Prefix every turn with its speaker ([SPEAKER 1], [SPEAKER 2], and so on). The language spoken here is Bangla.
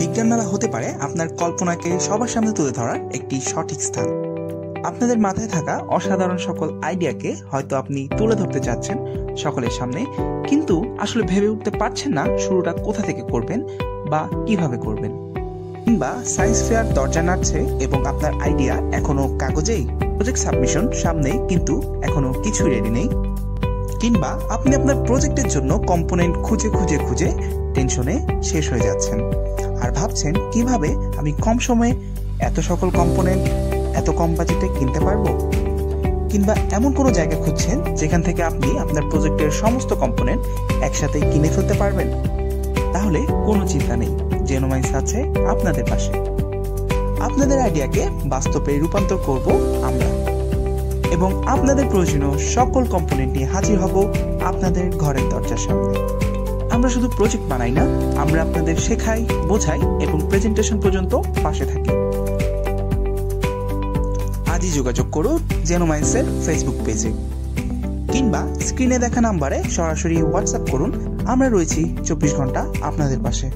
[SPEAKER 1] বিজ্ঞান মেলা হতে পারে আপনার কল্পনাকে সবার সামনে তুলে ধরার একটি সঠিক স্থান। আপনাদের মাথায় থাকা অসাধারণ সকল আইডিয়াকে হয়তো আপনি তুলে ধরতে চাচ্ছেন সকলের সামনে, কিন্তু আসলে ভেবে উঠতে পারছেন না শুরুটা কোথা থেকে করবেন বা কিভাবে করবেন। কিংবা সায়েন্স ফেয়ার দরজা নাড়ছে এবং আপনার আইডিয়া এখনো কাগজেই, প্রজেক্ট সাবমিশন সামনেই কিন্তু এখনো কিছুই রেডি নেই। কিংবা আপনি আপনার প্রজেক্টের জন্য কম্পোনেন্ট খুঁজে খুঁজে খুঁজে টেনশনে শেষ হয়ে যাচ্ছেন আর ভাবছেন কিভাবে আমি কম সময়ে এত সকল কম্পোনেন্ট এত কম বাজেটে কিনতে পারবো। কিংবা এমন কোনো জায়গা খুঁজছেন যেখান থেকে আপনি আপনার প্রজেক্টের সমস্ত কম্পোনেন্ট একসাথে কিনে ফেলতে পারবেন। তাহলে কোনো চিন্তা নেই, জেনোমাইন্স আছে আপনাদের পাশে। আপনাদের আইডিয়াকে বাস্তবে রূপান্তর করব আমরা এবং আপনাদের প্রয়োজনীয় সকল কম্পোনেন্ট নিয়ে হাজির হব আপনাদের ঘরের দরজার সামনে। আমরা শুধু প্রজেক্ট বানাই না, আমরা আপনাদের শেখাই, বোঝাই এবং প্রেজেন্টেশন পর্যন্ত পাশে থাকি। আজই যোগাযোগ করুন জেনোমাইন্সের ফেসবুক পেজে কিংবা স্ক্রিনে দেখা নাম্বারে সরাসরি হোয়াটসঅ্যাপ করুন। আমরা রয়েছি 24 ঘন্টা আপনাদের পাশে।